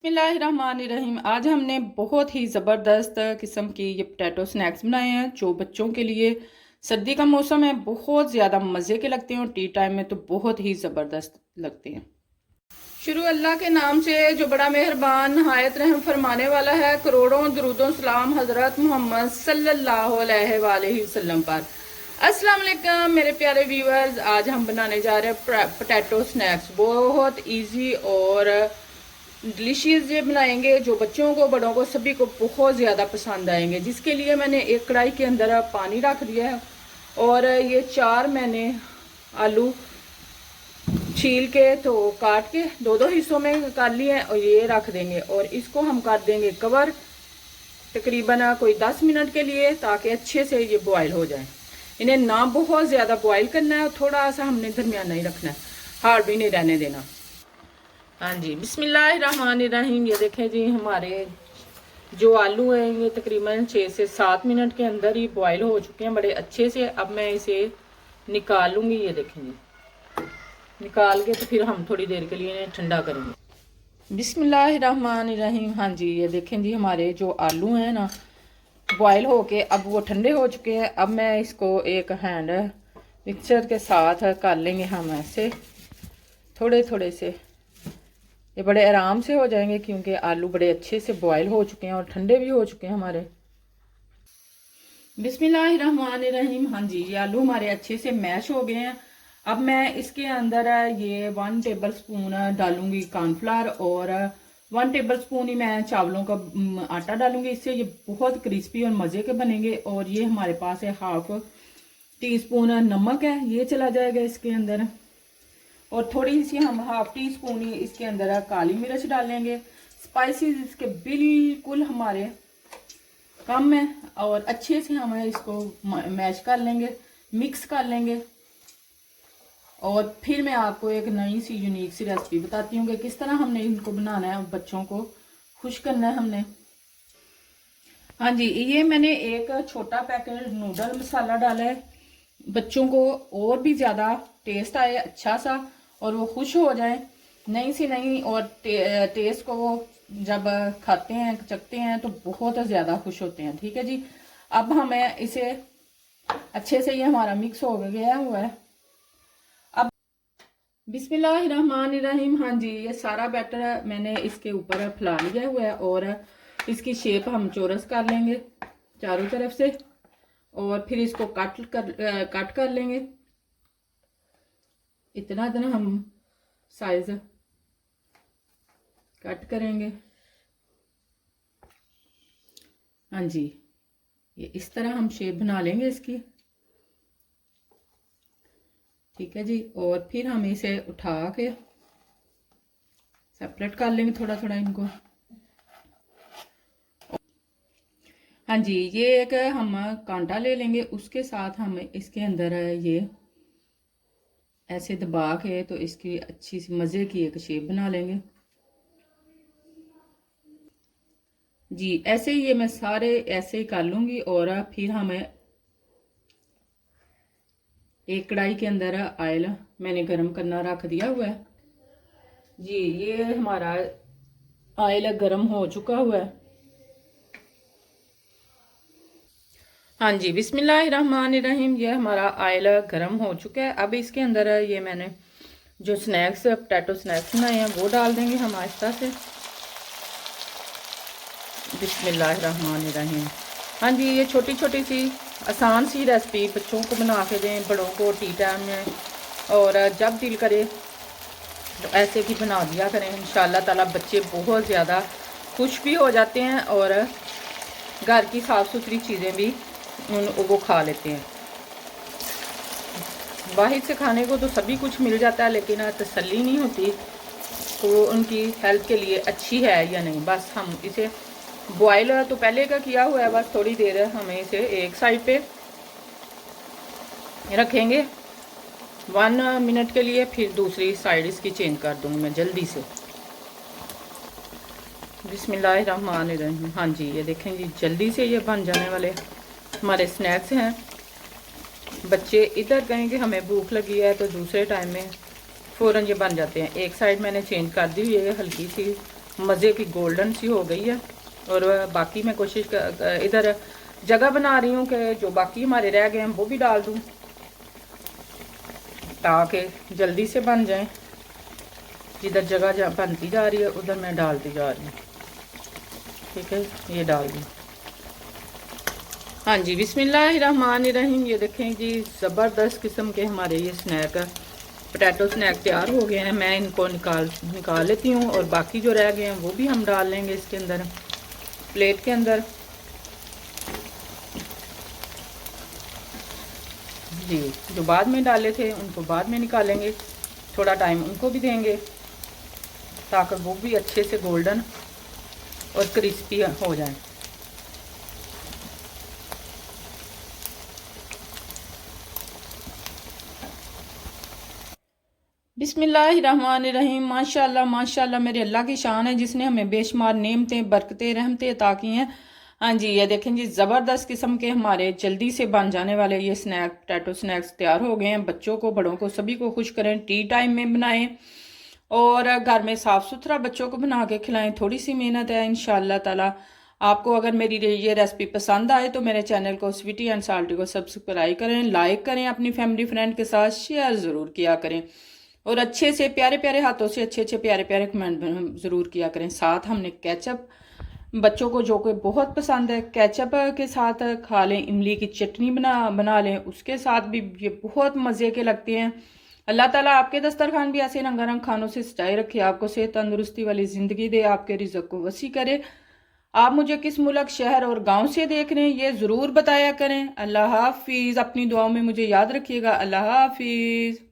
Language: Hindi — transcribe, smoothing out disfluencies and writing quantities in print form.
बिस्मिल्लाहिर्रहमानिर्रहीम। आज हमने बहुत ही ज़बरदस्त किस्म की ये पोटैटो स्नैक्स बनाए हैं जो बच्चों के लिए, सर्दी का मौसम है, बहुत ज़्यादा मज़े के लगते हैं और टी टाइम में तो बहुत ही ज़बरदस्त लगते हैं। शुरू अल्लाह के नाम से जो बड़ा मेहरबान नहायत रहम फरमाने वाला है। करोड़ों दरूदों सलाम हज़रत मोहम्मद सल्लल्लाहु अलैहि वसल्लम पर। अस्सलाम वालेकुम मेरे प्यारे व्यूअर्स, आज हम बनाने जा रहे हैं पोटैटो स्नैक्स। बहुत ईजी और डिलीशियस ये बनाएंगे जो बच्चों को, बड़ों को, सभी को बहुत ज़्यादा पसंद आएंगे। जिसके लिए मैंने एक कढ़ाई के अंदर पानी रख दिया है और ये 4 मैंने आलू छील के तो काट के दो दो हिस्सों में कर लिए हैं और ये रख देंगे और इसको हम कर देंगे कवर तकरीबन कोई 10 मिनट के लिए, ताकि अच्छे से ये बॉयल हो जाए। इन्हें ना बहुत ज़्यादा बॉयल करना है और थोड़ा सा हमने दरमियाना ही रखना है, हार्ड भी नहीं रहने देना। हाँ जी, बिस्मिल्लाहिर्रहमानिर्रहीम। ये देखें जी, हमारे जो आलू हैं ये तकरीबन 6 से 7 मिनट के अंदर ही बॉयल हो चुके हैं बड़े अच्छे से। अब मैं इसे निकाल लूँगी। ये देखें जी, निकाल के तो फिर हम थोड़ी देर के लिए इन्हें ठंडा करेंगे। बिस्मिल्लाहिर्रहमानिर्रहीम। हाँ जी, ये देखें जी, हमारे जो आलू हैं ना बॉयल होके अब वो ठंडे हो चुके हैं। अब मैं इसको एक हैंड मिक्सर के साथ कर लेंगे हम ऐसे थोड़े थोड़े से। ये बड़े आराम से हो जाएंगे क्योंकि आलू बड़े अच्छे से बॉयल हो चुके हैं और ठंडे भी हो चुके हैं हमारे। बिस्मिल्लाहिर्रहमानिर्रहीम। हाँ जी, ये आलू हमारे अच्छे से मैश हो गए हैं। अब मैं इसके अंदर ये 1 टेबल स्पून डालूंगी कॉर्नफ्लावर और 1 टेबल स्पून ही मैं चावलों का आटा डालूंगी। इससे ये बहुत क्रिस्पी और मज़े के बनेंगे। और ये हमारे पास है हाफ टी स्पून नमक है, ये चला जाएगा इसके अंदर। और थोड़ी सी हम हाफ टी स्पून ही इसके अंदर काली मिर्च डालेंगे। स्पाइसेस इसके बिल्कुल हमारे कम है और अच्छे से हम इसको मैश कर लेंगे, मिक्स कर लेंगे। और फिर मैं आपको एक नई सी यूनिक सी रेसिपी बताती हूँ कि किस तरह हमने इनको बनाना है, बच्चों को खुश करना है हमने। हाँ जी, ये मैंने एक छोटा पैकेट नूडल मसाला डाला है, बच्चों को और भी ज़्यादा टेस्ट आए अच्छा सा और वो खुश हो जाए नई सी नई। और टेस्ट को वो जब खाते हैं, चखते हैं तो बहुत ज़्यादा खुश होते हैं। ठीक है जी, अब हमें इसे अच्छे से, ये हमारा मिक्स हो गया हुआ है। अब बिस्मिल्लाहिर्रहमानिर्रहीम। हाँ जी, ये सारा बैटर मैंने इसके ऊपर फैला लिया हुआ है और इसकी शेप हम चौरस कर लेंगे चारों तरफ से और फिर इसको कट कर लेंगे। इतना इतना हम साइज कट करेंगे। हाँ जी, ये इस तरह हम शेप बना लेंगे इसकी। ठीक है जी, और फिर हम इसे उठा के सेपरेट कर लेंगे थोड़ा थोड़ा इनको। हाँ जी, ये एक हम कांटा ले लेंगे, उसके साथ हम इसके अंदर ये ऐसे दबा के तो इसकी अच्छी सी मज़े की एक शेप बना लेंगे जी। ऐसे ही ये मैं सारे ऐसे ही कर लूँगी और फिर हमें एक कढ़ाई के अंदर ऑयल मैंने गरम करना रख दिया हुआ है जी। ये हमारा ऑयल गरम हो चुका हुआ है। हाँ जी, बिस्मिल्लाहिर्रहमानिर्रहीम। ये हमारा ऑयल गरम हो चुका है। अब इसके अंदर ये मैंने जो स्नैक्स पोटैटो स्नैक्स बनाए हैं वो डाल देंगे हम आहिस्ता से। बिस्मिल्लाहिर्रहमानिर्रहीम। हाँ जी, ये छोटी छोटी सी आसान सी रेसिपी बच्चों को बना के दें, बड़ों को टी टाइम में, और जब दिल करे तो ऐसे भी बना दिया करें। इंशाल्लाह ताला बच्चे बहुत ज़्यादा खुश भी हो जाते हैं और घर की साफ़ सुथरी चीज़ें भी वो खा लेते हैं। बाहर से खाने को तो सभी कुछ मिल जाता है लेकिन तसल्ली नहीं होती तो उनकी हेल्थ के लिए अच्छी है या नहीं। बस हम इसे बॉयल तो पहले का किया हुआ है, बस थोड़ी देर हमें इसे एक साइड पे रखेंगे 1 मिनट के लिए, फिर दूसरी साइड इसकी चेंज कर दूँगी मैं जल्दी से। बिस्मिल्लाहिर्रहमानिर्रहीम। हाँ जी, ये देखें जी, जल्दी से ये बन जाने वाले हमारे स्नैक्स हैं। बच्चे इधर कहें कि हमें भूख लगी है तो दूसरे टाइम में फ़ौरन ये बन जाते हैं। एक साइड मैंने चेंज कर दी हुई है, हल्की सी मज़े की गोल्डन सी हो गई है। और बाकी मैं कोशिश इधर जगह बना रही हूँ कि जो बाकी हमारे रह गए हैं वो भी डाल दूँ ताकि जल्दी से बन जाए। जिधर जगह जहाँ बनती जा रही है उधर मैं डालती जा रही हूँ। ठीक है, ये डाल दूँ। हाँ जी, बिस्मिल्लाहिर्रहमानिर्रहीम। ये देखें जी, ज़बरदस्त किस्म के हमारे ये स्नैक पोटैटो स्नैक तैयार हो गए हैं। मैं इनको निकाल लेती हूँ और बाकी जो रह गए हैं वो भी हम डाल लेंगे इसके अंदर, प्लेट के अंदर। जी, जो बाद में डाले थे उनको बाद में निकालेंगे, थोड़ा टाइम उनको भी देंगे ताकि वो भी अच्छे से गोल्डन और क्रिस्पी हो जाए। बिस्मिल्लाहिर्रहमानिर्रहीम। माशाल्लाह माशाल्लाह, मेरे अल्लाह की शान है जिसने हमें बेशुमार नेमतें बरकतें रहमतें अता की हैं। हाँ जी, ये देखें जी, ज़बरदस्त किस्म के हमारे जल्दी से बन जाने वाले ये स्नैक पोटैटो स्नैक्स तैयार हो गए हैं। बच्चों को बड़ों को सभी को खुश करें, टी टाइम में बनाएं और घर में साफ़ सुथरा बच्चों को बना के खिलाएं। थोड़ी सी मेहनत है, इंशाअल्लाह ताला। आपको अगर मेरी ये रेसिपी पसंद आए तो मेरे चैनल को स्वीटी एंड साल्टी को सब्सक्राइब करें, लाइक करें, अपनी फैमिली फ्रेंड के साथ शेयर ज़रूर किया करें और अच्छे से प्यारे प्यारे हाथों से अच्छे अच्छे प्यारे प्यारे कमेंट ज़रूर किया करें। साथ हमने केचप, बच्चों को जो कोई बहुत पसंद है, केचप के साथ खा लें, इमली की चटनी बना लें, उसके साथ भी ये बहुत मज़े के लगते हैं। अल्लाह ताला आपके दस्तरखान भी ऐसे रंगारंग खानों से सजाए रखे, आपको सेहत तंदुरुस्ती वाली ज़िंदगी दे, आपके रिज़्क को वसी करे। आप मुझे किस मुल्क, शहर और गांव से देख रहे हैं ये ज़रूर बताया करें। अल्लाह हाफिज़। अपनी दुआओं में मुझे याद रखिएगा। अल्लाह हाफिज़।